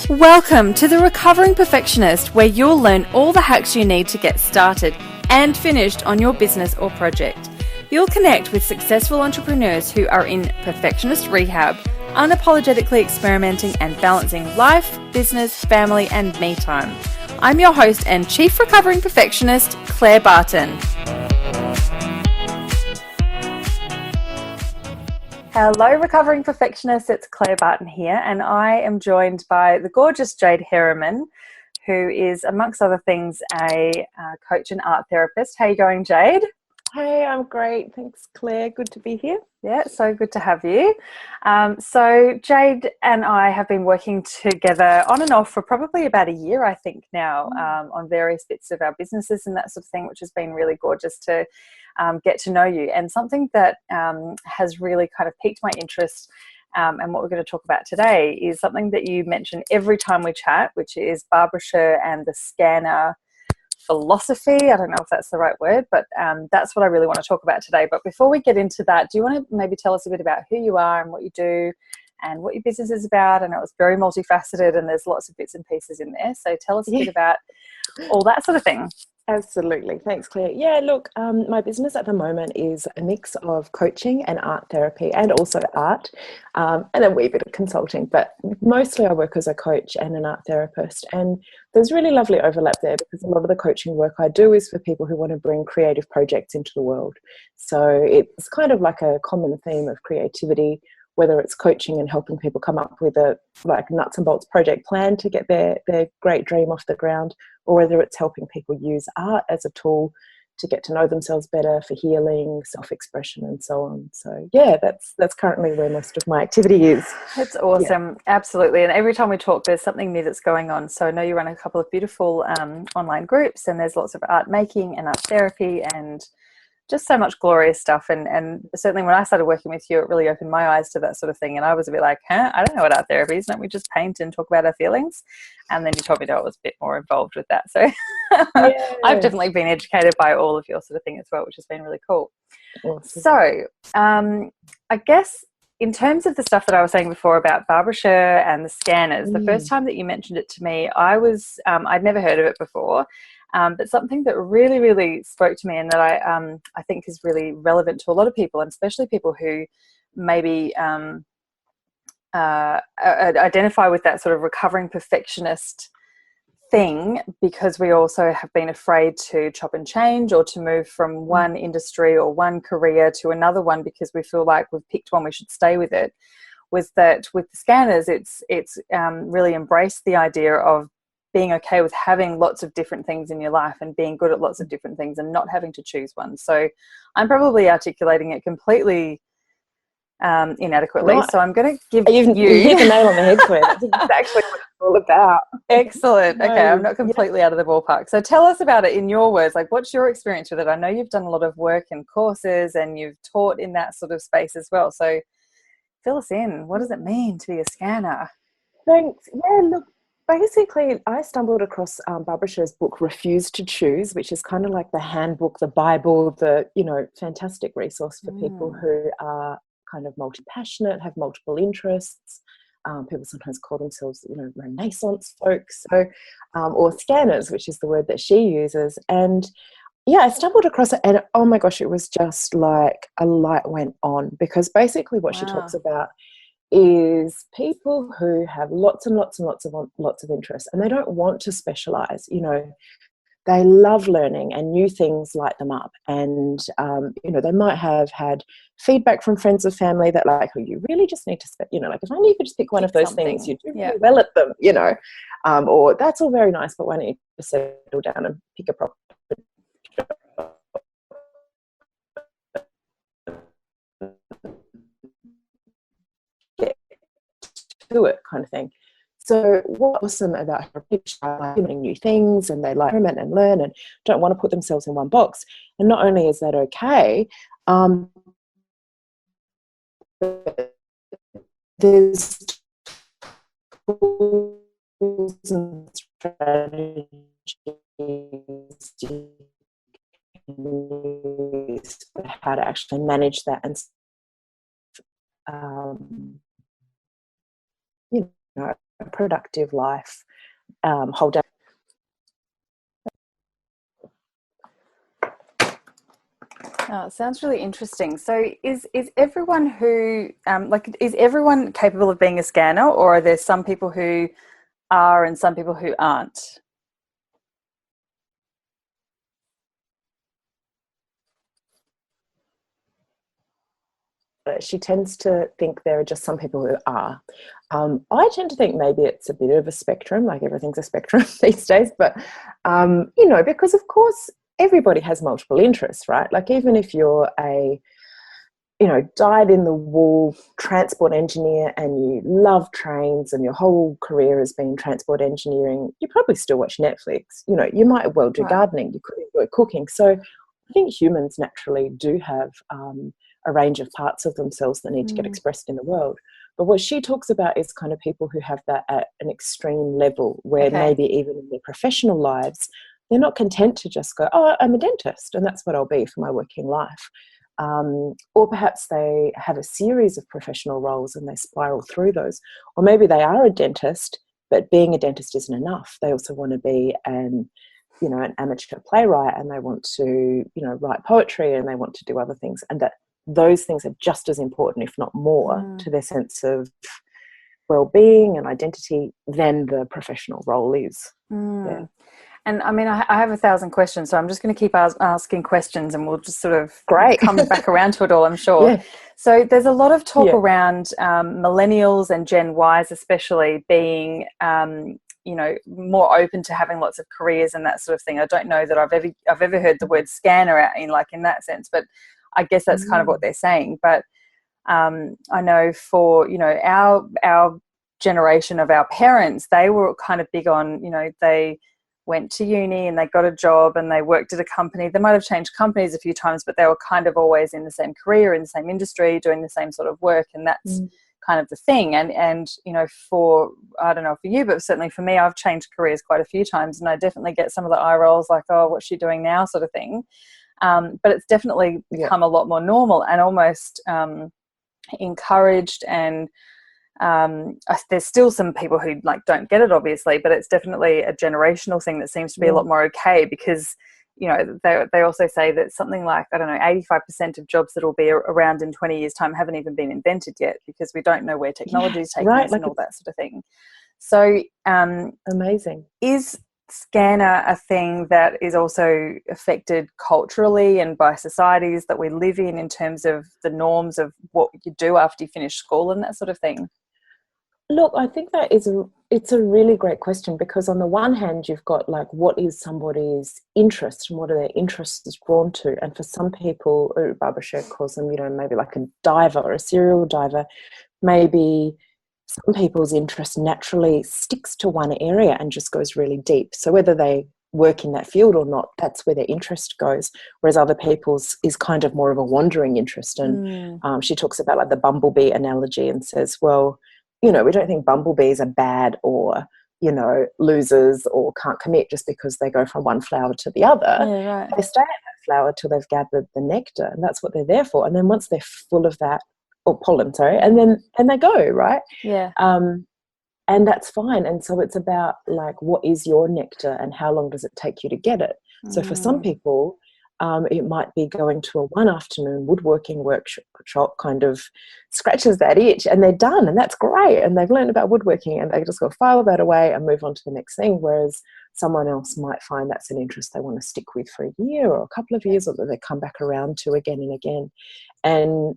Welcome to The Recovering Perfectionist, where you'll learn all the hacks you need to get started and finished on your business or project. You'll connect with successful entrepreneurs who are in perfectionist rehab, unapologetically experimenting and balancing life, business, family, and me time. I'm your host and Chief Recovering Perfectionist, Claire Barton. Hello, Recovering Perfectionists. It's Claire Barton here, and I am joined by the gorgeous Jade Herriman, who is, amongst other things, a coach and art therapist. How are you going, Jade? Hey, I'm great. Thanks, Claire. Good to be here. Yeah, so good to have you. So Jade and I have been working together on and off for probably about a year, I think now, on various bits of our businesses and that sort of thing, which has been really gorgeous to get to know you. And something that has really kind of piqued my interest and what we're going to talk about today is something that you mention every time we chat, which is Barbara Sher and the scanner philosophy. I don't know if that's the right word, but that's what I really want to talk about today. But before we get into that, do you want to maybe tell us a bit about who you are and what you do and what your business is about? I know it's very multifaceted and there's lots of bits and pieces in there. So tell us a bit about all that sort of thing. Absolutely. Thanks, Claire. Yeah, look, my business at the moment is a mix of coaching and art therapy and also art and a wee bit of consulting. But mostly I work as a coach and an art therapist. And there's really lovely overlap there because a lot of the coaching work I do is for people who want to bring creative projects into the world. So it's kind of like a common theme of creativity, whether it's coaching and helping people come up with a like nuts and bolts project plan to get their great dream off the ground, or whether it's helping people use art as a tool to get to know themselves better for healing, self-expression and so on. So yeah, that's currently where most of my activity is. It's awesome. Yeah. Absolutely. And every time we talk, there's something new that's going on. So I know you run a couple of beautiful online groups, and there's lots of art making and art therapy and just so much glorious stuff. And certainly when I started working with you, it really opened my eyes to that sort of thing. And I was a bit like, I don't know what art therapy is. Don't we just paint and talk about our feelings? And then you told me that I was a bit more involved with that. So yeah. I've definitely been educated by all of your sort of thing as well, which has been really cool. Awesome. So I guess in terms of the stuff that I was saying before about Barbara Sher and the scanners, the first time that you mentioned it to me, I'd never heard of it before. But something that really, really spoke to me and that I think is really relevant to a lot of people, and especially people who maybe identify with that sort of recovering perfectionist thing, because we also have been afraid to chop and change or to move from one industry or one career to another one because we feel like we've picked one, we should stay with it, was that with the scanners, it's really embraced the idea of being okay with having lots of different things in your life and being good at lots of different things and not having to choose one. So I'm probably articulating it completely inadequately. Right. So I'm going to give you hit the nail on the head, Claire. That's exactly what it's all about. Excellent. Okay, I'm not completely out of the ballpark. So tell us about it in your words. Like, what's your experience with it? I know you've done a lot of work and courses and you've taught in that sort of space as well. So fill us in. What does it mean to be a scanner? Thanks. Yeah, look. Basically, I stumbled across Barbara Sher's book, Refuse to Choose, which is kind of like the handbook, the Bible, the, fantastic resource for people who are kind of multi-passionate, have multiple interests. People sometimes call themselves, Renaissance folks, so or scanners, which is the word that she uses. And yeah, I stumbled across it and oh my gosh, it was just like a light went on, because basically what she talks about is people who have lots and lots and lots of interests, and they don't want to specialize. They love learning and new things light them up, and they might have had feedback from friends or family that like, oh, you really just need to like if only you could just pick one of those things, you do really well at them, or that's all very nice, but why don't you just settle down and pick a proper job? To it kind of thing. So what's awesome about her picture, like learning new things, and they like experiment and learn and don't want to put themselves in one box. And not only is that okay, there's tools and strategies you can use for how to actually manage that and you know, a productive life, whole day. Oh, it sounds really interesting. So is everyone who is everyone capable of being a scanner, or are there some people who are and some people who aren't? She tends to think there are just some people who are. I tend to think maybe it's a bit of a spectrum, like everything's a spectrum these days, but, you know, because of course everybody has multiple interests, right? Like even if you're a, you know, dyed-in-the-wool transport engineer and you love trains and your whole career has been transport engineering, you probably still watch Netflix. You know, you might well do gardening, you could enjoy cooking. So I think humans naturally do have a range of parts of themselves that need to get expressed in the world. But what she talks about is kind of people who have that at an extreme level where maybe even in their professional lives, they're not content to just go, oh, I'm a dentist and that's what I'll be for my working life. Or perhaps they have a series of professional roles and they spiral through those. Or maybe they are a dentist, but being a dentist isn't enough. They also want to be an amateur playwright, and they want to, you know, write poetry, and they want to do other things. And that those things are just as important, if not more, to their sense of well-being and identity than the professional role is. Yeah. And I mean, I have 1,000 questions, so I'm just going to keep asking questions and we'll just sort of come back around to it all, I'm sure. Yeah. So there's a lot of talk around millennials and Gen Ys especially being, you know, more open to having lots of careers and that sort of thing. I don't know that I've ever heard the word scanner in that sense, but I guess that's kind of what they're saying. But I know for, you know, our generation of our parents, they were kind of big on, you know, they went to uni and they got a job and they worked at a company. They might have changed companies a few times, but they were kind of always in the same career, in the same industry, doing the same sort of work. And that's kind of the thing. And, you know, for, I don't know for you, but certainly for me, I've changed careers quite a few times and I definitely get some of the eye rolls like, oh, what's she doing now sort of thing. But it's definitely become a lot more normal and almost encouraged. And there's still some people who like don't get it, obviously, but it's definitely a generational thing that seems to be a lot more okay, because, you know, they also say that something like, I don't know, 85% of jobs that will be around in 20 years time haven't even been invented yet, because we don't know where technology is taking us and all that sort of thing. So amazing. Is scanner a thing that is also affected culturally and by societies that we live in terms of the norms of what you do after you finish school and that sort of thing? Look, I think that it's a really great question, because on the one hand, you've got like, what is somebody's interest and what are their interests drawn to? And for some people, Barbara Sher calls them, you know, maybe like a diver or a serial diver, maybe some people's interest naturally sticks to one area and just goes really deep. So whether they work in that field or not, that's where their interest goes. Whereas other people's is kind of more of a wandering interest. And she talks about like the bumblebee analogy and says, well, you know, we don't think bumblebees are bad or, you know, losers or can't commit just because they go from one flower to the other. Yeah, right. They stay at that flower till they've gathered the nectar, and that's what they're there for. And then once they're full of that, or pollen, sorry, and then they go, right? Yeah. And that's fine. And so it's about like, what is your nectar and how long does it take you to get it? So for some people, it might be going to a one afternoon woodworking workshop, kind of scratches that itch and they're done, and that's great. And they've learned about woodworking and they just go file that away and move on to the next thing. Whereas someone else might find that's an interest they want to stick with for a year or a couple of years, or that they come back around to again and again. And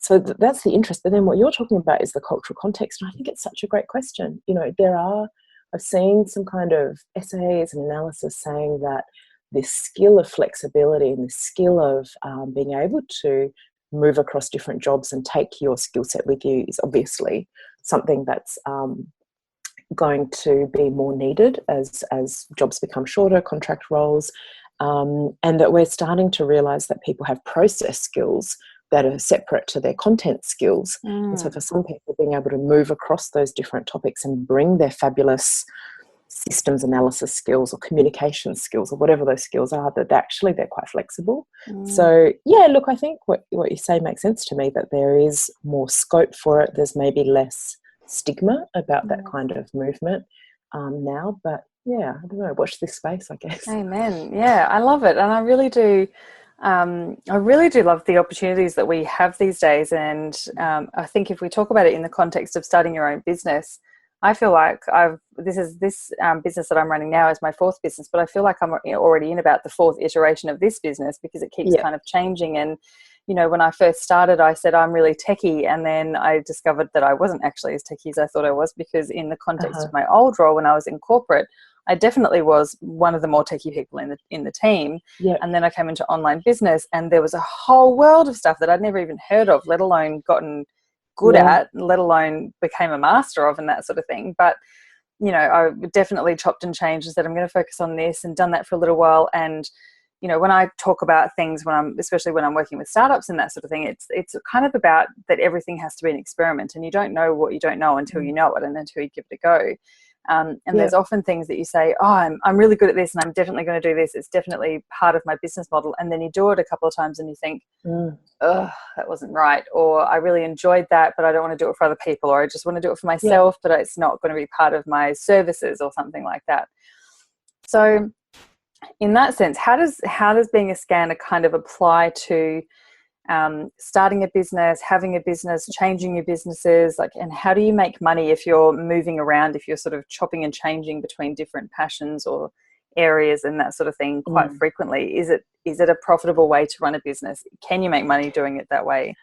so that's the interest. But then what you're talking about is the cultural context. And I think it's such a great question. You know, I've seen some kind of essays and analysis saying that this skill of flexibility and the skill of being able to move across different jobs and take your skill set with you is obviously something that's going to be more needed as jobs become shorter, contract roles, and that we're starting to realise that people have process skills that are separate to their content skills. And so for some people, being able to move across those different topics and bring their fabulous systems analysis skills or communication skills or whatever those skills are, that actually they're quite flexible. So yeah, look, I think what you say makes sense to me, that there is more scope for it. There's maybe less stigma about that kind of movement now. But yeah, I don't know, watch this space, I guess. Amen. Yeah, I love it. And I really do. I really do love the opportunities that we have these days. And I think if we talk about it in the context of starting your own business, I feel like this business that I'm running now is my fourth business, but I feel like I'm already in about the fourth iteration of this business because it keeps kind of changing. And, you know, when I first started, I said I'm really techie, and then I discovered that I wasn't actually as techie as I thought I was, because in the context of my old role when I was in corporate, I definitely was one of the more techie people in the team. And then I came into online business, and there was a whole world of stuff that I'd never even heard of, let alone gotten good at, let alone became a master of, and that sort of thing. But, you know, I definitely chopped and changed and said, I'm going to focus on this, and done that for a little while. And, you know, when I talk about things, especially when I'm working with startups and that sort of thing, it's kind of about that everything has to be an experiment, and you don't know what you don't know until you know it, and until you give it a go. And there's often things that you say, oh, I'm really good at this, and I'm definitely going to do this. It's definitely part of my business model. And then you do it a couple of times and you think, oh, that wasn't right. Or I really enjoyed that, but I don't want to do it for other people. Or I just want to do it for myself, but it's not going to be part of my services or something like that. So in that sense, how does being a scanner kind of apply to starting a business, having a business, changing your businesses, and how do you make money if you're moving around, if you're sort of chopping and changing between different passions or areas and that sort of thing quite frequently? Is it a profitable way to run a business? Can you make money doing it that way?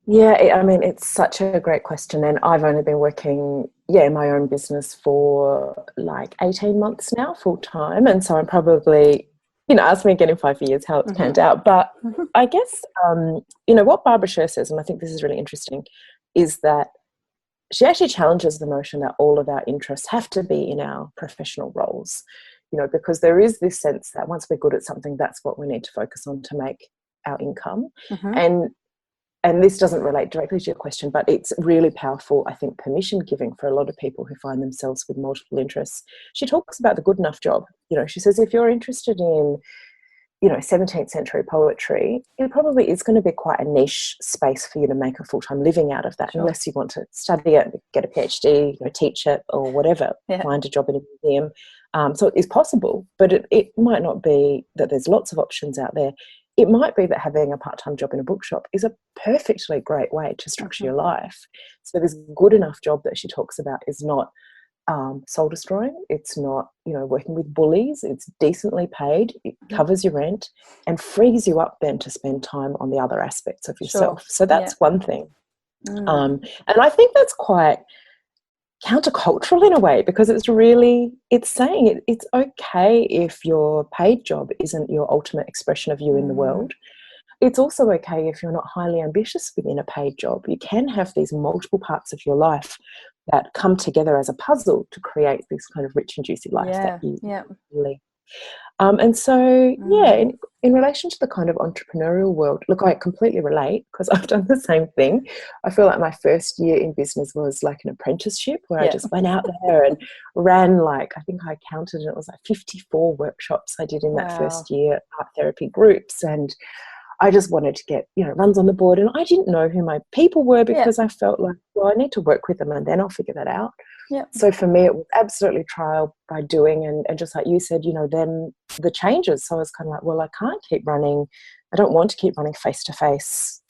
Yeah, I mean, it's such a great question, and I've only been working, in my own business for like 18 months now, full time, and so I'm probably, ask me again in 5 years how it's panned out. But I guess, what Barbara Sher says, and I think this is really interesting, is that she actually challenges the notion that all of our interests have to be in our professional roles, because there is this sense that once we're good at something, that's what we need to focus on to make our income. And this doesn't relate directly to your question, but it's really powerful, I think, permission giving for a lot of people who find themselves with multiple interests. She talks about the good enough job. She says if you're interested in, 17th century poetry, it probably is going to be quite a niche space for you to make a full-time living out of that, unless you want to study it, get a PhD, teach it or whatever, find a job in a museum. So it is possible, but it might not be that there's lots of options out there. It might be that having a part-time job in a bookshop is a perfectly great way to structure your life. So this good enough job that she talks about is not soul destroying. It's not, working with bullies. It's decently paid. It covers your rent and frees you up then to spend time on the other aspects of yourself. So that's one thing. And I think that's quite countercultural in a way, because it's saying it's okay if your paid job isn't your ultimate expression of you in the world. It's also okay if you're not highly ambitious within a paid job. You can have these multiple parts of your life that come together as a puzzle to create this kind of rich and juicy life that you live. And so, in relation to the kind of entrepreneurial world, look, I completely relate because I've done the same thing. I feel like my first year in business was like an apprenticeship where I just went out there and ran I think I counted and it was like 54 workshops I did in that first year, art therapy groups. And I just wanted to get, runs on the board. And I didn't know who my people were because I felt like, well, I need to work with them and then I'll figure that out. So for me, it was absolutely trial by doing. And just like you said, then the changes. So I was kind of like, well, I can't keep running. I don't want to keep running face-to-face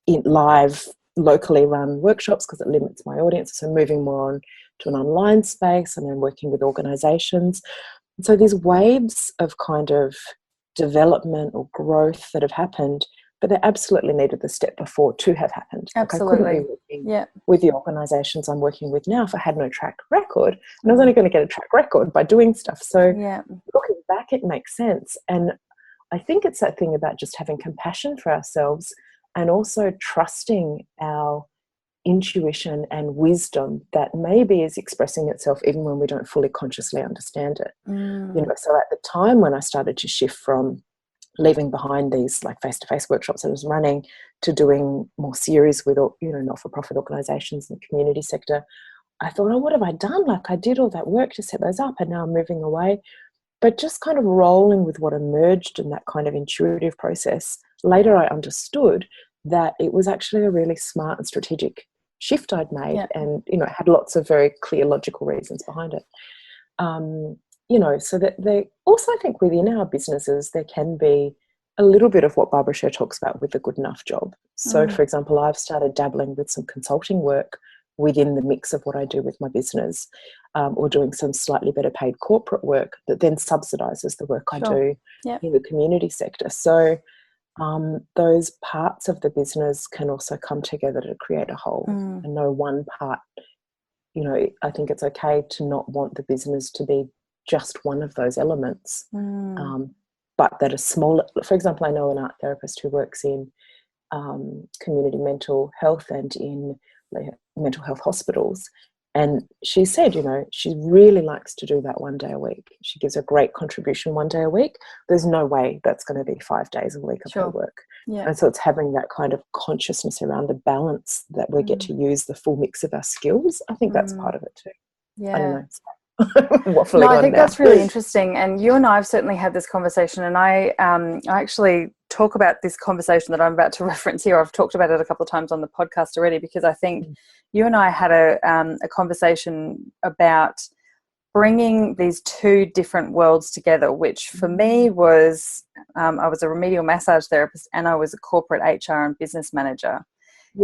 in live, locally run workshops because it limits my audience. So moving more on to an online space and then working with organizations. And so these waves of kind of development or growth that have happened, but they absolutely needed the step before to have happened. Absolutely. Like I couldn't be working with the organisations I'm working with now if I had no track record. And I was only going to get a track record by doing stuff. So looking back, it makes sense. And I think it's that thing about just having compassion for ourselves and also trusting our intuition and wisdom that maybe is expressing itself even when we don't fully consciously understand it. So at the time when I started to shift from leaving behind these like face-to-face workshops I was running to doing more series with not-for-profit organizations in the community sector, I thought, oh, what have I done? Like I did all that work to set those up and now I'm moving away. But just kind of rolling with what emerged in that kind of intuitive process, later I understood that it was actually a really smart and strategic shift I'd made, Yeah. and you know, it had lots of very clear logical reasons behind it. You know, so that they also, I think within our businesses there can be a little bit of what Barbara Sher talks about with the good enough job. So for example, I've started dabbling with some consulting work within the mix of what I do with my business, or doing some slightly better paid corporate work that then subsidises the work I do in the community sector. So those parts of the business can also come together to create a whole, and no one part, you know, I think it's okay to not want the business to be just one of those elements, but that a smaller, for example, I know an art therapist who works in community mental health and in mental health hospitals. And she said, you know, she really likes to do that 1 day a week. She gives a great contribution 1 day a week. There's no way that's going to be 5 days a week of her work. And so it's having that kind of consciousness around the balance that we get to use the full mix of our skills. I think that's part of it too. I don't know. Waffling no, I on think now. that's really interesting. And you and I have certainly had this conversation, and I actually talk about this conversation that I'm about to reference here. I've talked about it a couple of times on the podcast already, because I think you and I had a conversation about bringing these two different worlds together, which for me was, I was a remedial massage therapist and I was a corporate HR and business manager.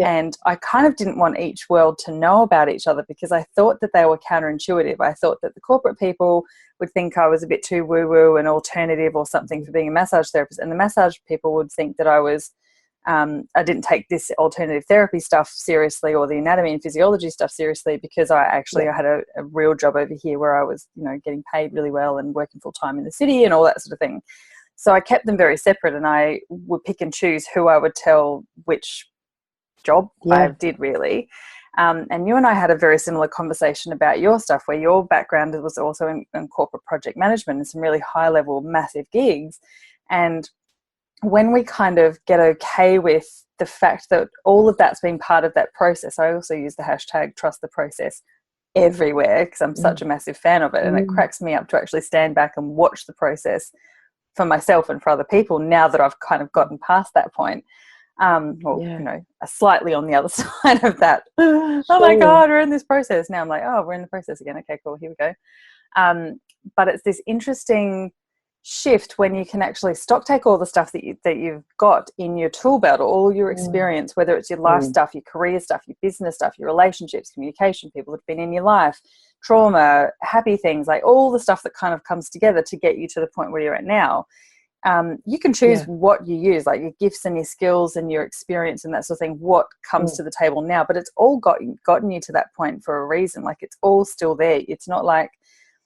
And I kind of didn't want each world to know about each other, because I thought that they were counterintuitive. I thought that the corporate people would think I was a bit too woo-woo and alternative or something for being a massage therapist, and the massage people would think that I was, I didn't take this alternative therapy stuff seriously, or the anatomy and physiology stuff seriously, because I actually I had a real job over here where I was, you know, getting paid really well and working full time in the city and all that sort of thing. So I kept them very separate, and I would pick and choose who I would tell which job I did, really. And you and I had a very similar conversation about your stuff, where your background was also in corporate project management and some really high level massive gigs. And when we kind of get okay with the fact that all of that's been part of that process, I also use the hashtag trust the process everywhere, because I'm such a massive fan of it, and it cracks me up to actually stand back and watch the process for myself and for other people now that I've kind of gotten past that point. You know, slightly on the other side of that. Oh my God, we're in this process now. I'm like, oh, we're in the process again. Okay, cool, here we go. But it's this interesting shift when you can actually stock take all the stuff that you've got in your tool belt, or all your experience, whether it's your life stuff, your career stuff, your business stuff, your relationships, communication, people that have been in your life, trauma, happy things, like all the stuff that kind of comes together to get you to the point where you're at now. You can choose what you use, like your gifts and your skills and your experience and that sort of thing, what comes to the table now, but it's all gotten you to that point for a reason. Like, it's all still there. It's not like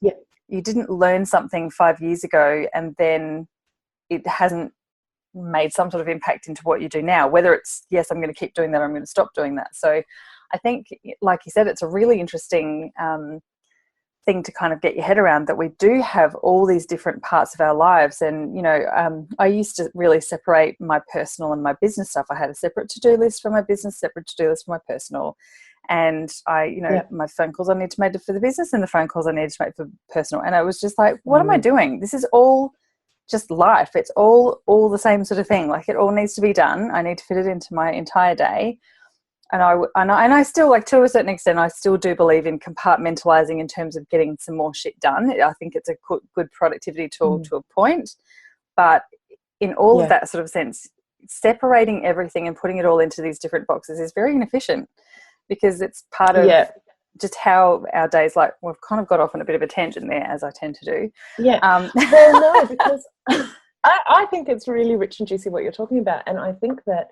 you didn't learn something 5 years ago and then it hasn't made some sort of impact into what you do now, whether it's, yes, I'm going to keep doing that, or I'm going to stop doing that. So I think, like you said, it's a really interesting thing to kind of get your head around, that we do have all these different parts of our lives. And, you know, I used to really separate my personal and my business stuff. I had a separate to-do list for my business, separate to-do list for my personal. And I, you know, my phone calls I need to make for the business and the phone calls I need to make for personal. And I was just like, what am I doing? This is all just life. It's all the same sort of thing. Like, it all needs to be done. I need to fit it into my entire day. And I still, like, to a certain extent, I still do believe in compartmentalizing in terms of getting some more shit done. I think it's a good productivity tool to a point. But in all of that sort of sense, separating everything and putting it all into these different boxes is very inefficient, because it's part of just how our days, like, we've kind of got off on a bit of a tangent there, as I tend to do. Well, no, because I think it's really rich and juicy what you're talking about. And I think that,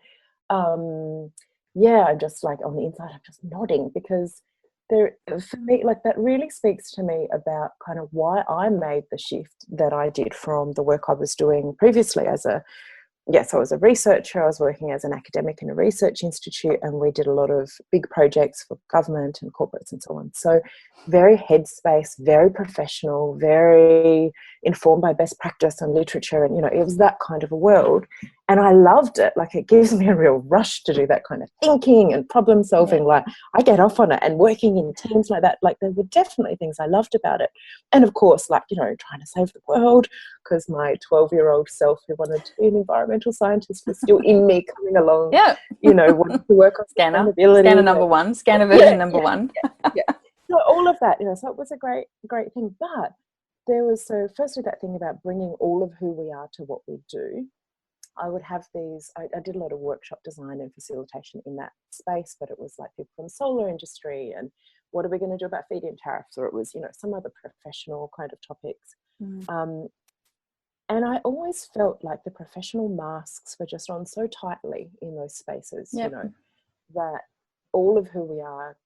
I'm just like, on the inside, I'm just nodding, because there, for me, like, that really speaks to me about kind of why I made the shift that I did from the work I was doing previously as a, I was a researcher. I was working as an academic in a research institute, and we did a lot of big projects for government and corporates and so on. So very headspace, very professional, very informed by best practice and literature. And, you know, it was that kind of a world. And I loved it. Like, it gives me a real rush to do that kind of thinking and problem solving. Yeah. Like, I get off on it, and working in teams like that. Like, there were definitely things I loved about it. And of course, like, you know, trying to save the world, because my 12-year-old self who wanted to be an environmental scientist was still in me, coming along, Yeah. you know, wanting to work on sustainability. Scanner number one, scanner version number one. Yeah. So all of that, you know, so it was a great thing. But there was, so firstly, that thing about bringing all of who we are to what we do. I would have these, I did a lot of workshop design and facilitation in that space, but it was like people from the solar industry and what are we going to do about feed-in tariffs, or it was, you know, some other professional kind of topics. And I always felt like the professional masks were just on so tightly in those spaces, you know, that all of who we are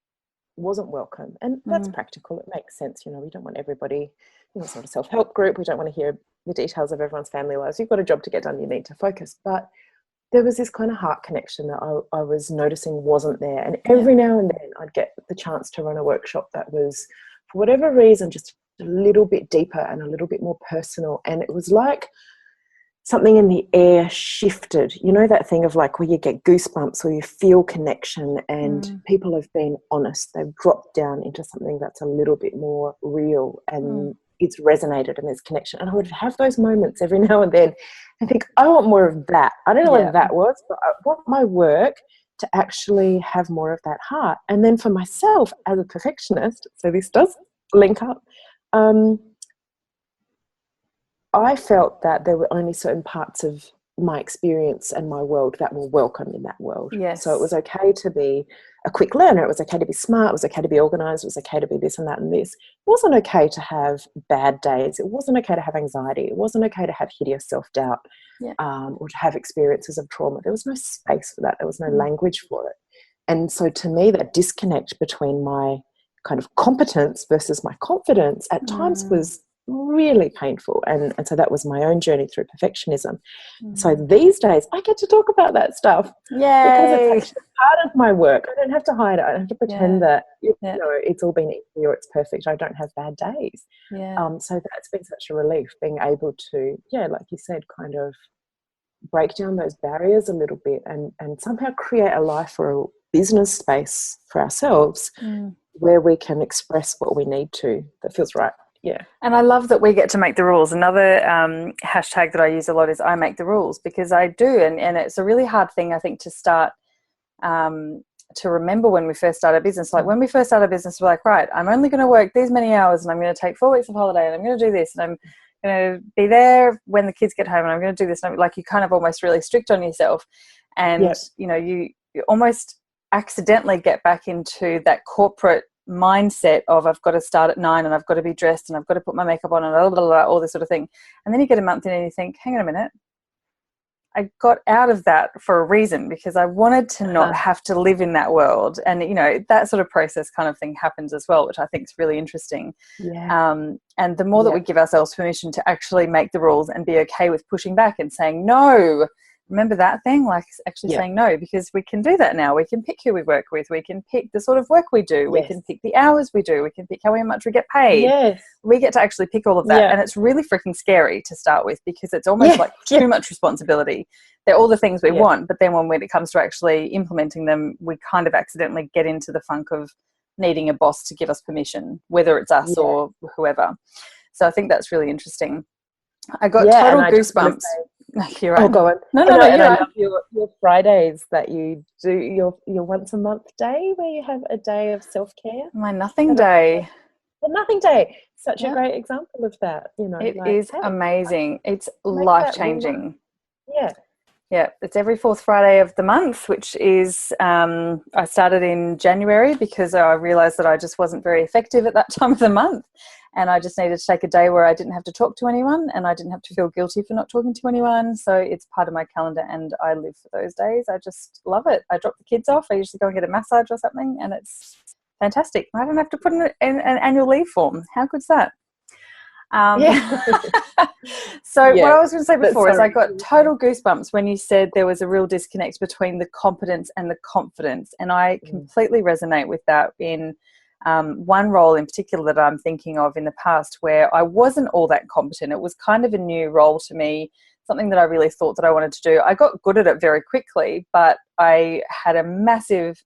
wasn't welcome. And that's practical. It makes sense. You know, we don't want everybody, you know, it's not a self-help group. We don't want to hear the details of everyone's family lives. You've got a job to get done. You need to focus. But there was this kind of heart connection that I was noticing wasn't there. And every now and then I'd get the chance to run a workshop that was, for whatever reason, just a little bit deeper and a little bit more personal. And it was like something in the air shifted, you know, that thing of like where you get goosebumps or you feel connection, and people have been honest. They've dropped down into something that's a little bit more real, and it's resonated, and there's connection. And I would have those moments every now and then and think, I want more of that. I don't know what that was, but I want my work to actually have more of that heart. And then for myself as a perfectionist, so this does link up, I felt that there were only certain parts of my experience and my world that were welcome in that world. Yes. So it was okay to be a quick learner. It was okay to be smart. It was okay to be organised. It was okay to be this and that and this. It wasn't okay to have bad days. It wasn't okay to have anxiety. It wasn't okay to have hideous self-doubt or to have experiences of trauma. There was no space for that. There was no language for it. And so to me, that disconnect between my kind of competence versus my confidence at times was really painful, and so that was my own journey through perfectionism. So these days I get to talk about that stuff. Yay. Because it's actually part of my work. I don't have to hide it. I don't have to pretend that you know, it's all been easy or it's perfect. I don't have bad days. So that's been such a relief, being able to, like you said, kind of break down those barriers a little bit and somehow create a life or a business space for ourselves where we can express what we need to that feels right. Yeah. And I love that we get to make the rules. Another hashtag that I use a lot is I make the rules, because I do. And it's a really hard thing, I think, to start to remember when we first start a business. Like when we first start a business, we're like, right, I'm only going to work these many hours, and I'm going to take 4 weeks of holiday, and I'm going to do this, and I'm going to be there when the kids get home, and I'm going to do this. And like, you kind of almost really strict on yourself. And, you know, you almost accidentally get back into that corporate mindset of I've got to start at 9 and I've got to be dressed and I've got to put my makeup on and blah, blah, blah, all this sort of thing. And then you get a month in and you think, hang on a minute, I got out of that for a reason, because I wanted to not have to live in that world. And, you know, that sort of process kind of thing happens as well, which I think is really interesting. And the more that we give ourselves permission to actually make the rules and be okay with pushing back and saying no. Remember that thing, like actually saying no, because we can do that now. We can pick who we work with. We can pick the sort of work we do. We can pick the hours we do. We can pick how much we get paid. We get to actually pick all of that. And it's really freaking scary to start with, because it's almost like too much responsibility. They're all the things we want, but then when it comes to actually implementing them, we kind of accidentally get into the funk of needing a boss to give us permission, whether it's us or whoever. So I think that's really interesting. I got total goosebumps. You're right. Oh, go on. No, you're right. I love your Fridays that you do, your once a month day where you have a day of self-care. My nothing day. The nothing day. Such a great example of that. You know, it is amazing. It's life-changing. Yeah, it's every 4th Friday of the month, which is, I started in January because I realised that I just wasn't very effective at that time of the month. And I just needed to take a day where I didn't have to talk to anyone, and I didn't have to feel guilty for not talking to anyone. So it's part of my calendar, and I live for those days. I just love it. I drop the kids off. I usually go and get a massage or something, and it's fantastic. I don't have to put in an annual leave form. How good's that? So what I was going to say before is I got total goosebumps when you said there was a real disconnect between the competence and the confidence, and I completely resonate with that in one role in particular that I'm thinking of in the past, where I wasn't all that competent. It was kind of a new role to me, something that I really thought that I wanted to do. I got good at it very quickly, but I had a massive,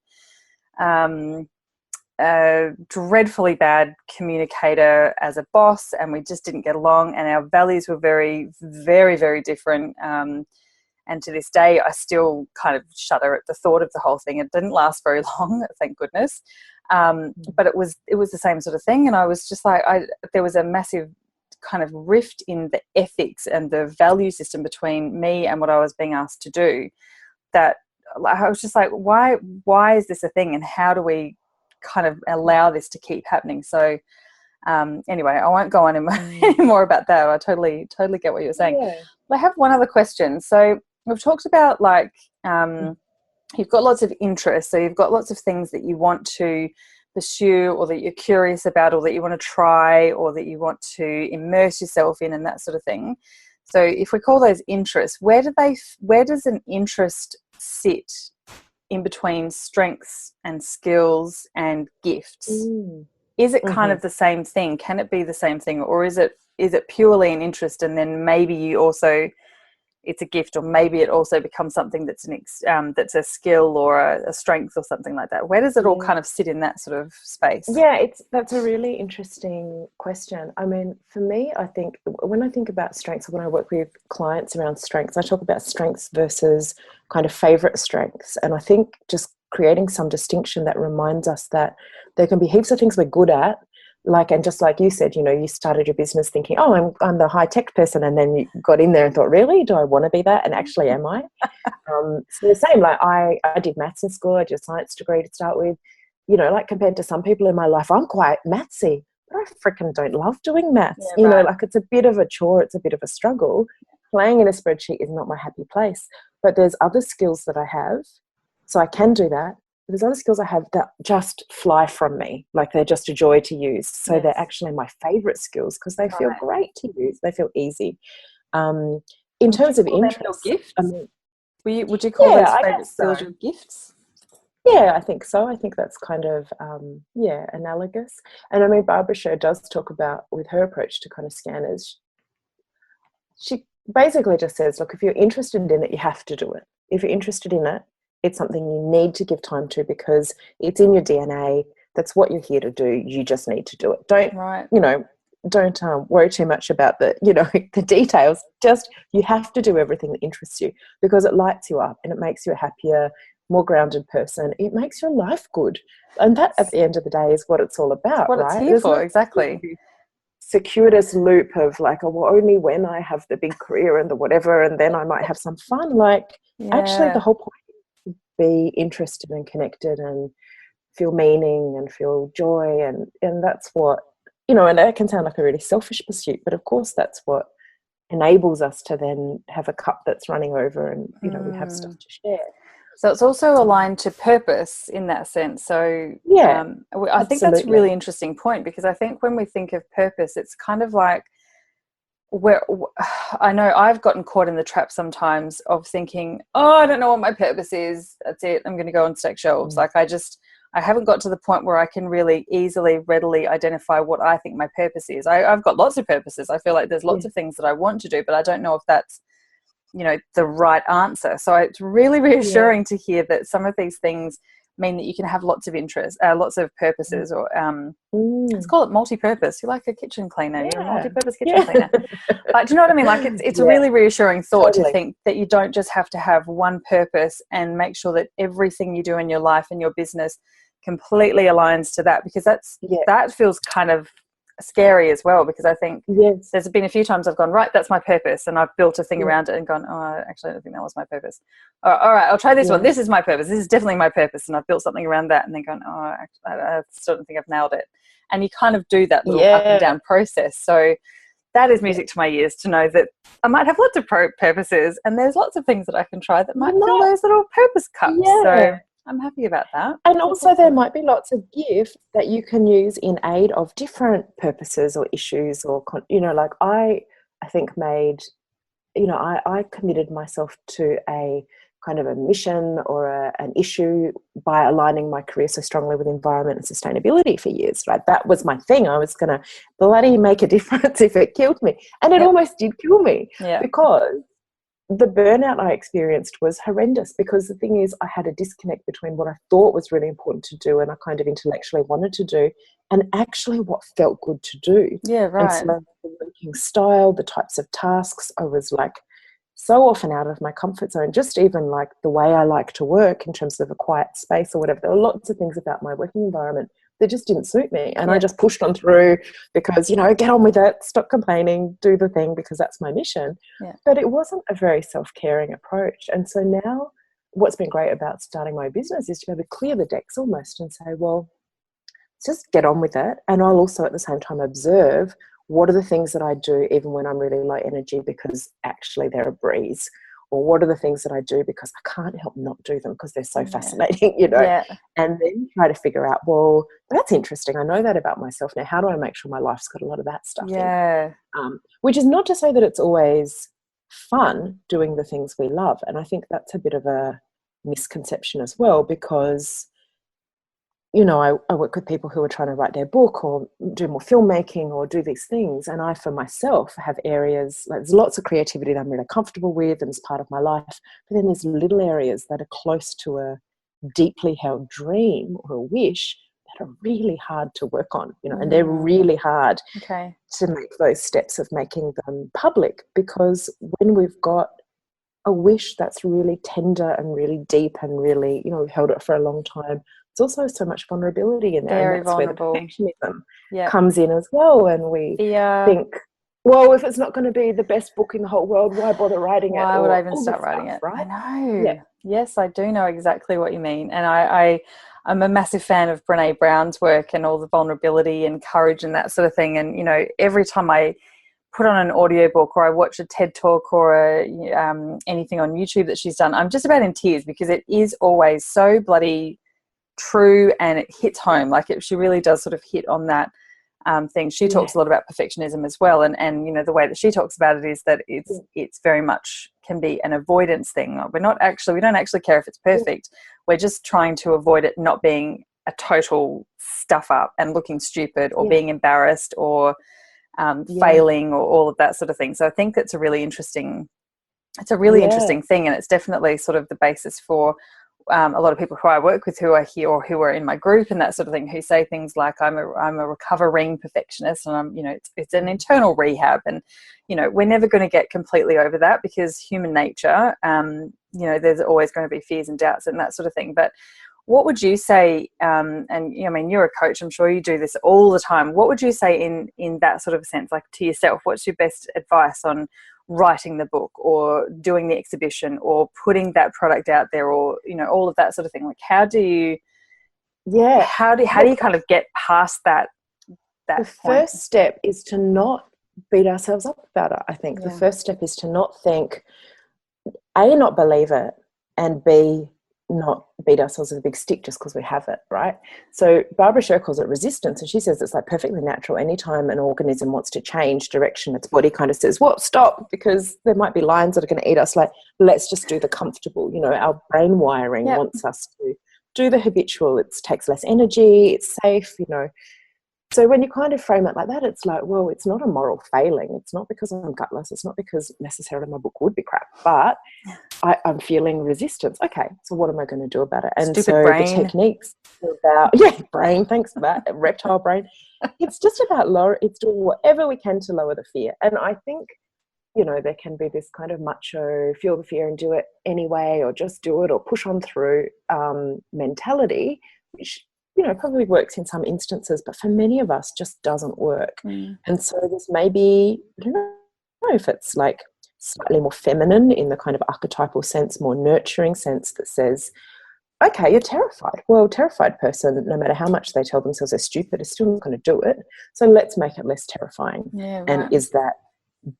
dreadfully bad communicator as a boss, and we just didn't get along, and our values were very, very, very different. And to this day, I still kind of shudder at the thought of the whole thing. It didn't last very long, thank goodness. But it was the same sort of thing. And I was just like, there was a massive kind of rift in the ethics and the value system between me and what I was being asked to do, that I was just like, why is this a thing? And how do we kind of allow this to keep happening? So anyway, I won't go on any more about that. I totally get what you're saying. Yeah. I have one other question. So we've talked about like you've got lots of interests, so you've got lots of things that you want to pursue, or that you're curious about, or that you want to try, or that you want to immerse yourself in, and that sort of thing. So if we call those interests, where does an interest sit in between strengths and skills and gifts? Is it kind of the same thing? Can it be the same thing, or is it purely an interest, and then maybe you also, it's a gift, or maybe it also becomes something that's that's a skill or a strength or something like that? Where does it all kind of sit in that sort of space? Yeah, that's a really interesting question. I mean, for me, I think when I think about strengths, when I work with clients around strengths, I talk about strengths versus kind of favorite strengths. And I think just creating some distinction that reminds us that there can be heaps of things we're good at, and just like you said, you started your business thinking, oh, I'm the high tech person, and then you got in there and thought, really, do I want to be that? And actually, am I? So the same, like I did maths in school, I did a science degree to start with, compared to some people in my life, I'm quite mathsy, but I freaking don't love doing maths. It's a bit of a chore, it's a bit of a struggle. Playing in a spreadsheet is not my happy place, but there's other skills that I have, so I can do that. There's other skills I have that just fly from me, like they're just a joy to use. So they're actually my favorite skills because they feel great to use. They feel easy. In terms of interest, gifts? Would you call those favorite skills your gifts? Yeah, I think so. I think that's kind of, analogous. And I mean, Barbara Sher does talk about, with her approach to kind of scanners, she basically just says, look, if you're interested in it, you have to do it. If you're interested in it, it's something you need to give time to because it's in your DNA. That's what you're here to do. You just need to do it. Don't worry too much about the details. Just, you have to do everything that interests you because it lights you up and it makes you a happier, more grounded person. It makes your life good. And that, at the end of the day, is what it's all about, what right? It's here for, exactly. Circuitous loop of only when I have the big career and the whatever, and then I might have some fun. Actually, the whole point is to be interested and connected and feel meaning and feel joy, and that's what, and that can sound like a really selfish pursuit, but of course that's what enables us to then have a cup that's running over and we have stuff to share. So it's also aligned to purpose in that sense. So I think that's a really interesting point, because I think when we think of purpose, it's kind of like I know I've gotten caught in the trap sometimes of thinking, oh, I don't know what my purpose is. That's it. I'm going to go and stack shelves. I haven't got to the point where I can really readily identify what I think my purpose is. I've got lots of purposes. I feel like there's lots of things that I want to do, but I don't know if that's, the right answer. So it's really reassuring to hear that some of these things mean that you can have lots of interests, lots of purposes, or let's call it multi-purpose. You're like a kitchen cleaner. You're a multi-purpose kitchen cleaner. But do you know what I mean? Like it's a really reassuring thought to think that you don't just have to have one purpose and make sure that everything you do in your life and your business completely aligns to that, because that feels kind of scary as well, because I think there's been a few times I've gone, right, that's my purpose, and I've built a thing around it and gone, oh, actually I don't think that was my purpose. All right, I'll try this one. This is my purpose. This is definitely my purpose, and I've built something around that, and then gone, oh, actually, I still don't think I've nailed it. And you kind of do that little up and down process. So that is music to my ears, to know that I might have lots of purposes, and there's lots of things that I can try that might fill those little purpose cups. So I'm happy about that. And also there might be lots of gifts that you can use in aid of different purposes or issues, or, I think made, I committed myself to a kind of a mission or an issue by aligning my career so strongly with environment and sustainability for years. Like that was my thing. I was going to bloody make a difference if it killed me. And it almost did kill me because the burnout I experienced was horrendous, because the thing is, I had a disconnect between what I thought was really important to do and I kind of intellectually wanted to do, and actually what felt good to do. Yeah, And right. so the working style, the types of tasks, I was like so often out of my comfort zone, just even like the way I like to work in terms of a quiet space or whatever. There were lots of things about my working environment that just didn't suit me. And I just pushed on through because, you know, get on with it, stop complaining, do the thing, because that's my mission. Yeah. But it wasn't a very self-caring approach. And so now what's been great about starting my business is to be able to clear the decks almost and say, well, just get on with it. And I'll also at the same time observe what are the things that I do even when I'm really low energy, because actually they're a breeze. Or what are the things that I do because I can't help not do them because they're so fascinating, you know. Yeah. And then try to figure out, well, that's interesting. I know that about myself. Now, how do I make sure my life's got a lot of that stuff in? Which is not to say that it's always fun doing the things we love. And I think that's a bit of a misconception as well, because you know, I work with people who are trying to write their book or do more filmmaking or do these things. And I, for myself, have areas, like there's lots of creativity that I'm really comfortable with and is part of my life. But then there's little areas that are close to a deeply held dream or a wish that are really hard to work on, you know, and they're really hard to make those steps of making them public, because when we've got a wish that's really tender and really deep and really, you know, we've held it for a long time, it's also so much vulnerability in there. Very and that's vulnerable. where the perfectionism comes in as well. And we think, well, if it's not going to be the best book in the whole world, why bother writing it? Why would I even start writing it? Right? I know. Yes, I do know exactly what you mean. And I'm a massive fan of Brene Brown's work and all the vulnerability and courage and that sort of thing. And, you know, every time I put on an audiobook or I watch a TED talk or anything on YouTube that she's done, I'm just about in tears, because it is always so bloody true and it hits home. Like she really does sort of hit on that thing. She talks a lot about perfectionism as well, and you know, the way that she talks about it is that it's very much can be an avoidance thing. We don't actually care if it's perfect. We're just trying to avoid it not being a total stuff up and looking stupid or being embarrassed or failing or all of that sort of thing. So I think that's a really interesting thing, and it's definitely sort of the basis for a lot of people who I work with who are here or who are in my group and that sort of thing, who say things like, I'm a recovering perfectionist, and I'm, you know, it's an internal rehab, and you know, we're never going to get completely over that, because human nature, you know, there's always going to be fears and doubts and that sort of thing. But what would you say, and you know, I mean, you're a coach, I'm sure you do this all the time, what would you say in that sort of sense, like to yourself, what's your best advice on writing the book or doing the exhibition or putting that product out there, or you know, all of that sort of thing? Like how do you kind of get past that the first step is to not beat ourselves up about it. I think the first step is to not think, A, not believe it, and B, not beat ourselves with a big stick just because we have it, right? So Barbara Sher calls it resistance, and she says it's like perfectly natural. Anytime an organism wants to change direction, its body kind of says, well, stop, because there might be lions that are going to eat us. Like, let's just do the comfortable. You know, our brain wiring wants us to do the habitual. It takes less energy, it's safe, you know. So when you kind of frame it like that, it's like, well, it's not a moral failing. It's not because I'm gutless. It's not because necessarily my book would be crap, but I'm feeling resistance. Okay, so what am I going to do about it? And stupid brain. The techniques about, brain, thanks for that, reptile brain. It's just about it's doing whatever we can to lower the fear. And I think, you know, there can be this kind of macho, feel the fear and do it anyway, or just do it or push on through mentality, which, you know, probably works in some instances, but for many of us just doesn't work. And so this may be, I don't know if it's like slightly more feminine in the kind of archetypal sense, more nurturing sense that says, okay, you're terrified. Well, terrified person, no matter how much they tell themselves they're stupid, is still not going to do it. So let's make it less terrifying. And is that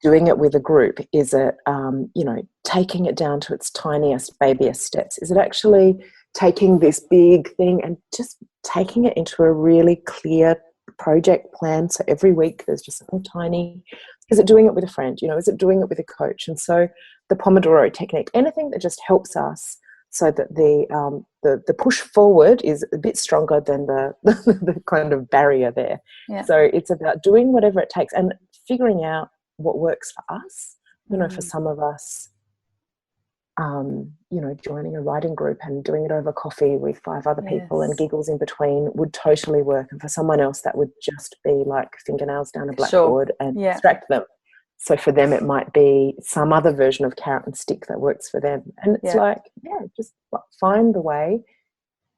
doing it with a group? Is it, you know, taking it down to its tiniest, babyest steps? Is it actually taking this big thing and just taking it into a really clear project plan? So every week there's just something tiny. Is it doing it with a friend? You know, is it doing it with a coach? And so the Pomodoro technique, anything that just helps us so that the push forward is a bit stronger than the kind of barrier there. So it's about doing whatever it takes and figuring out what works for us. You know, for some of us, you know, joining a writing group and doing it over coffee with 5 other people and Yes. giggles in between would totally work. And for someone else, that would just be like fingernails down a Sure. blackboard and Yeah. distract them. So for them, it might be some other version of carrot and stick that works for them. And it's Yeah. like, yeah, just find the way.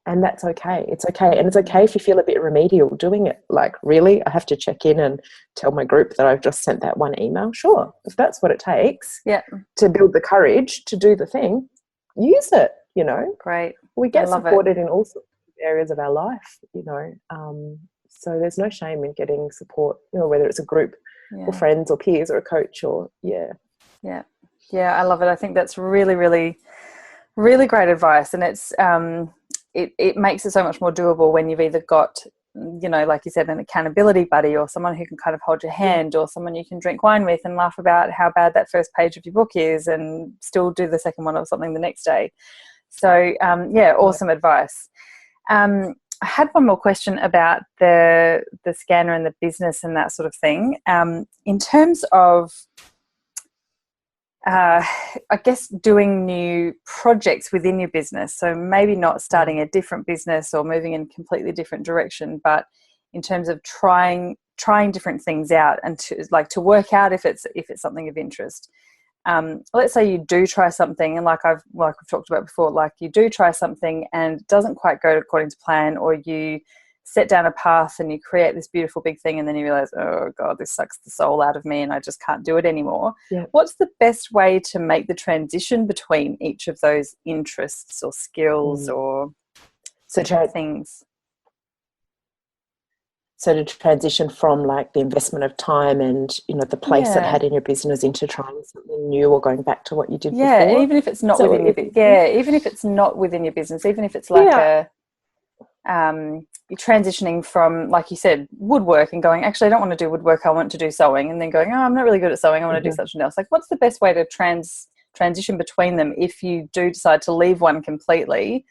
And that's okay. It's okay. And it's okay if you feel a bit remedial doing it. Like, really, I have to check in and tell my group that I've just sent that one email. Sure. If that's what it takes Yeah. to build the courage to do the thing, use it, you know. Great. We I get love supported it. in all sorts of areas of our life, you know. So there's no shame in getting support, you know, whether it's a group or Yeah. friends or peers or a coach or, Yeah. Yeah, I love it. I think that's really, really, really great advice. And it's it makes it so much more doable when you've either got, you know, like you said, an accountability buddy or someone who can kind of hold your hand or someone you can drink wine with and laugh about how bad that first page of your book is and still do the second one or something the next day. So, yeah, awesome advice. I had one more question about the scanner and the business and that sort of thing. In terms of I guess doing new projects within your business. So maybe not starting a different business or moving in a completely different direction, but in terms of trying different things out and to work out if it's something of interest. Let's say you do try something, and like we've talked about before, like you do try something and it doesn't quite go according to plan, or you set down a path and you create this beautiful big thing and then you realize, oh God, this sucks the soul out of me and I just can't do it anymore. Yeah. What's the best way to make the transition between each of those interests or skills or things? So to transition from like the investment of time and, you know, the place it had in your business into trying something new or going back to what you did before. Even if it's not within your even if it's not within your business, even if it's like you're transitioning from, like you said, woodwork and going, actually I don't want to do woodwork, I want to do sewing, and then going, oh, I'm not really good at sewing, I want to do something else. Like, what's the best way to transition between them if you do decide to leave one completely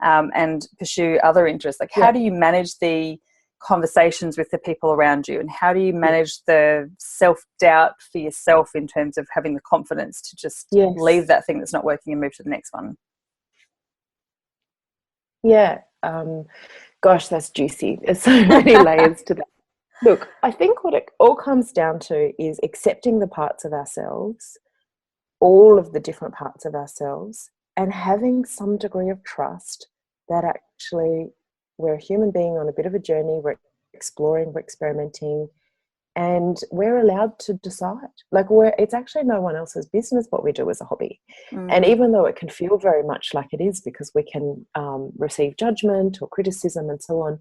and pursue other interests? Like, how do you manage the conversations with the people around you, and how do you manage the self-doubt for yourself in terms of having the confidence to just leave that thing that's not working and move to the next one? Gosh, that's juicy. There's so many layers to that. Look, I think what it all comes down to is accepting the parts of ourselves, all of the different parts of ourselves, and having some degree of trust that actually we're a human being on a bit of a journey, we're exploring, we're experimenting, and we're allowed to decide. Like, it's actually no one else's business what we do as a hobby. And even though it can feel very much like it is, because we can receive judgment or criticism and so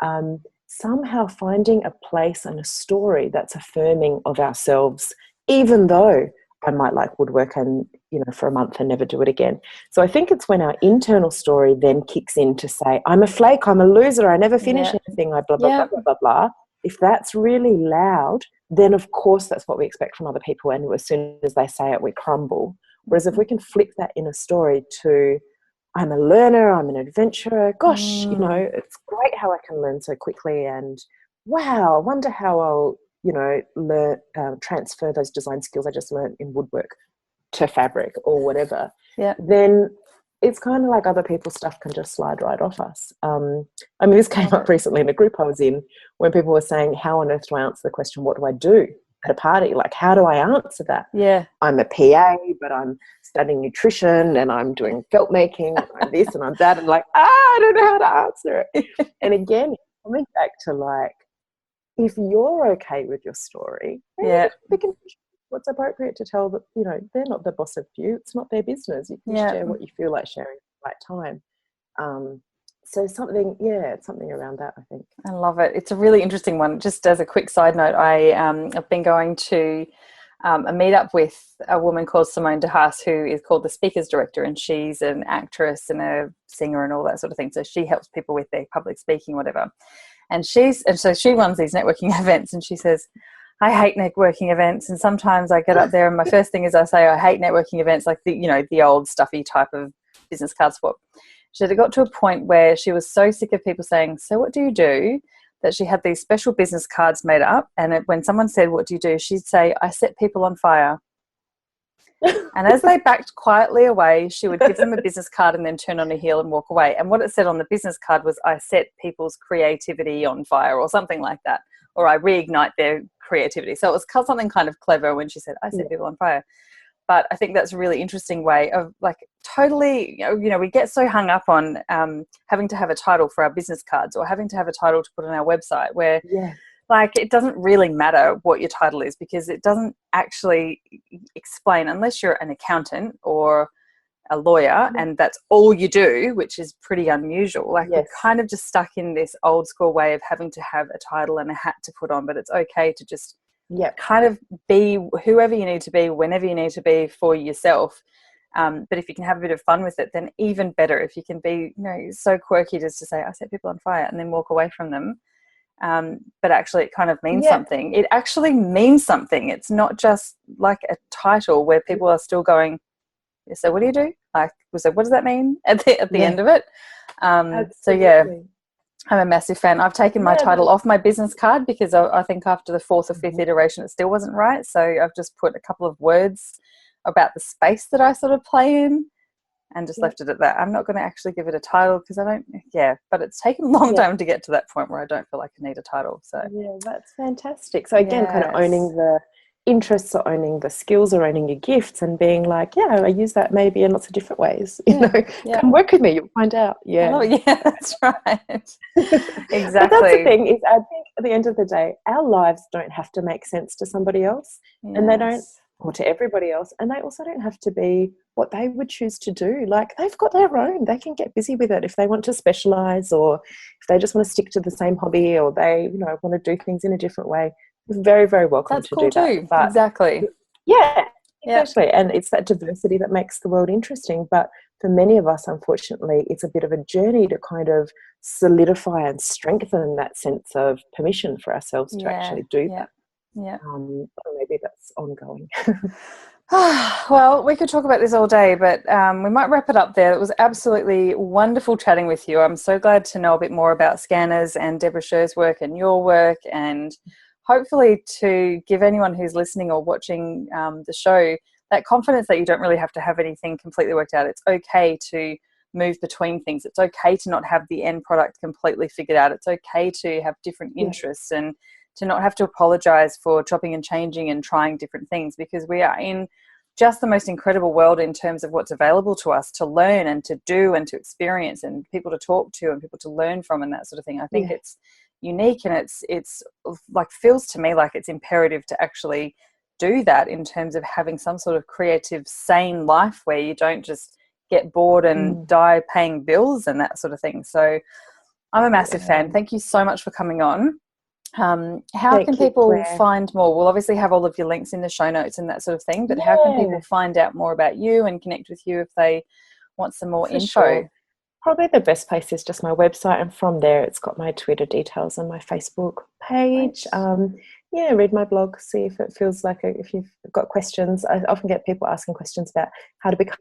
on, somehow finding a place and a story that's affirming of ourselves, even though I might like woodwork and, you know, for a month and never do it again. So I think it's when our internal story then kicks in to say, I'm a flake, I'm a loser, I never finish anything, I blah, blah, blah, blah, blah, blah. If that's really loud, then of course that's what we expect from other people, and as soon as they say it, we crumble. Whereas if we can flip that inner story to, I'm a learner, I'm an adventurer, gosh, you know, it's great how I can learn so quickly, and wow, I wonder how I'll, you know, learn, transfer those design skills I just learned in woodwork to fabric or whatever, then it's kind of like other people's stuff can just slide right off us. I mean, this came up recently in a group I was in when people were saying, how on earth do I answer the question, what do I do at a party? Like, how do I answer that? I'm a PA, but I'm studying nutrition and I'm doing felt making and I'm this and I'm that, and like, I don't know how to answer it. And again, coming back to like, if you're okay with your story, we can what's appropriate to tell that, you know, they're not the boss of you. It's not their business. You can share what you feel like sharing at the right time. So something around that, I think. I love it. It's a really interesting one. Just as a quick side note, I've been going to a meetup with a woman called Simone DeHaas, who is called the Speakers Director, and she's an actress and a singer and all that sort of thing. So she helps people with their public speaking, whatever. And so she runs these networking events, and she says, I hate networking events, and sometimes I get up there and my first thing is I say I hate networking events, like the old stuffy type of business card swap. She had got to a point where she was so sick of people saying, so what do you do? That she had these special business cards made up, and when someone said, what do you do? She'd say, I set people on fire. And as they backed quietly away, she would give them a business card and then turn on a heel and walk away. And what it said on the business card was, I set people's creativity on fire, or something like that, or I reignite their creativity. So it was something kind of clever when she said, I set people on fire. But I think that's a really interesting way of, like, totally, we get so hung up on having to have a title for our business cards, or having to have a title to put on our website, where like, it doesn't really matter what your title is, because it doesn't actually explain, unless you're an accountant or a lawyer and that's all you do, which is pretty unusual. Like, we're kind of just stuck in this old school way of having to have a title and a hat to put on, but it's okay to just kind of be whoever you need to be, whenever you need to be, for yourself. But if you can have a bit of fun with it, then even better. If you can be, so quirky just to say, I set people on fire, and then walk away from them. But actually it kind of means something. It actually means something. It's not just like a title where people are still going, so what do you do? Like, so what does that mean at the end of it? So yeah, I'm a massive fan. I've taken my title off my business card because I think after the fourth or fifth iteration it still wasn't right. So I've just put a couple of words about the space that I sort of play in, and just left it at that. I'm not going to actually give it a title because I don't, but it's taken a long time to get to that point where I don't feel like I need a title. So that's fantastic. So again, kind of owning the interests, or owning the skills, or owning your gifts, and being like, I use that maybe in lots of different ways. Come work with me, you'll find out. That's right. Exactly. But that's the thing, is I think at the end of the day, our lives don't have to make sense to somebody else, and they don't, or to everybody else, and they also don't have to be what they would choose to do. Like, they've got their own, they can get busy with it if they want to specialize, or if they just want to stick to the same hobby, or they want to do things in a different way. Very, very welcome to do that. But exactly. Exactly. And it's that diversity that makes the world interesting. But for many of us, unfortunately, it's a bit of a journey to kind of solidify and strengthen that sense of permission for ourselves to actually do that. Or maybe that's ongoing. Well, we could talk about this all day, but we might wrap it up there. It was absolutely wonderful chatting with you. I'm so glad to know a bit more about Scanners and Deborah Sher's work and your work, and hopefully to give anyone who's listening or watching the show that confidence that you don't really have to have anything completely worked out. It's okay to move between things. It's okay to not have the end product completely figured out. It's okay to have different interests and to not have to apologize for chopping and changing and trying different things, because we are in just the most incredible world in terms of what's available to us to learn and to do and to experience, and people to talk to and people to learn from, and that sort of thing. I think it's unique, and it's like, feels to me like it's imperative to actually do that in terms of having some sort of creative, sane life where you don't just get bored and die paying bills and that sort of thing. So I'm a massive fan. Thank you so much for coming on. How can people find more? We'll obviously have all of your links in the show notes and that sort of thing, but how can people find out more about you and connect with you if they want some more info? Sure. Probably the best place is just my website, and from there it's got my Twitter details and my Facebook page. Read my blog, see if it feels like if you've got questions. I often get people asking questions about how to become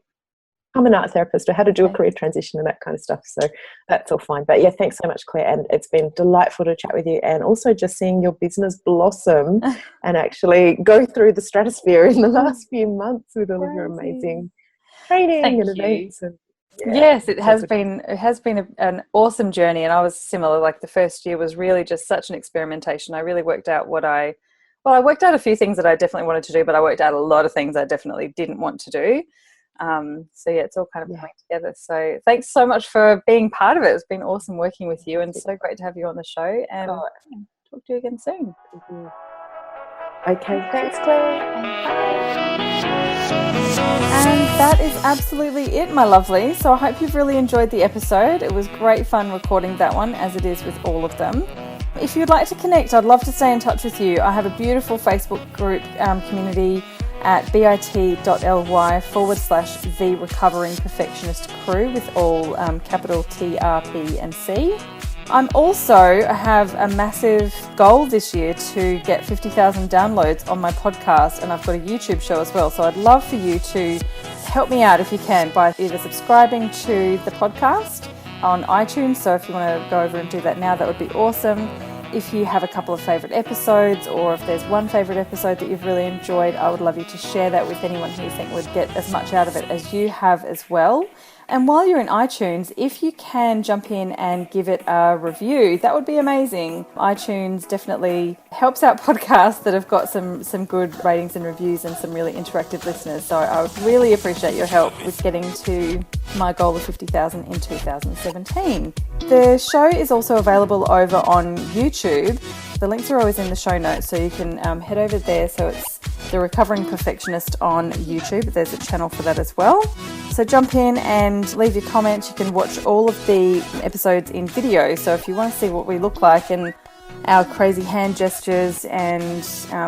an art therapist or how to do a career transition and that kind of stuff. So that's all fine. But thanks so much, Claire. And it's been delightful to chat with you, and also just seeing your business blossom and actually go through the stratosphere in the last few months with all of your amazing training and events. And yes, it has been an awesome journey, and I was similar. Like, the first year was really just such an experimentation. I really worked out I worked out a few things that I definitely wanted to do, but I worked out a lot of things I definitely didn't want to do. It's all kind of coming together. So thanks so much for being part of it. It's been awesome working with you, and so great to have you on the show, and talk to you again soon. Okay, thanks, Claire. And that is absolutely it, my lovely. So I hope you've really enjoyed the episode. It was great fun recording that one, as it is with all of them. If you'd like to connect, I'd love to stay in touch with you. I have a beautiful Facebook group community at bit.ly/The Recovering Perfectionist Crew, with all capital T, R, P and C. I have a massive goal this year to get 50,000 downloads on my podcast, and I've got a YouTube show as well. So I'd love for you to help me out if you can by either subscribing to the podcast on iTunes. So if you want to go over and do that now, that would be awesome. If you have a couple of favourite episodes, or if there's one favourite episode that you've really enjoyed, I would love you to share that with anyone who you think would get as much out of it as you have as well. And while you're in iTunes, if you can jump in and give it a review, that would be amazing. iTunes definitely helps out podcasts that have got some good ratings and reviews and some really interactive listeners. So I would really appreciate your help with getting to my goal of 50,000 in 2017. The show is also available over on YouTube. The links are always in the show notes, so you can head over there. So it's The Recovering Perfectionist on YouTube. There's a channel for that as well. So jump in and leave your comments. You can watch all of the episodes in video. So if you want to see what we look like and our crazy hand gestures and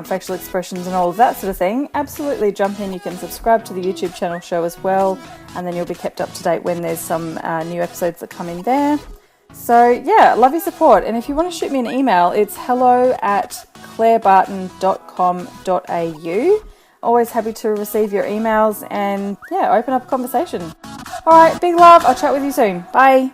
facial expressions and all of that sort of thing, absolutely jump in. You can subscribe to the YouTube channel show as well, and then you'll be kept up to date when there's some new episodes that come in there. So yeah, love your support. And if you want to shoot me an email, it's hello@clairebarton.com.au. Always happy to receive your emails and open up a conversation. All right, big love. I'll chat with you soon. Bye.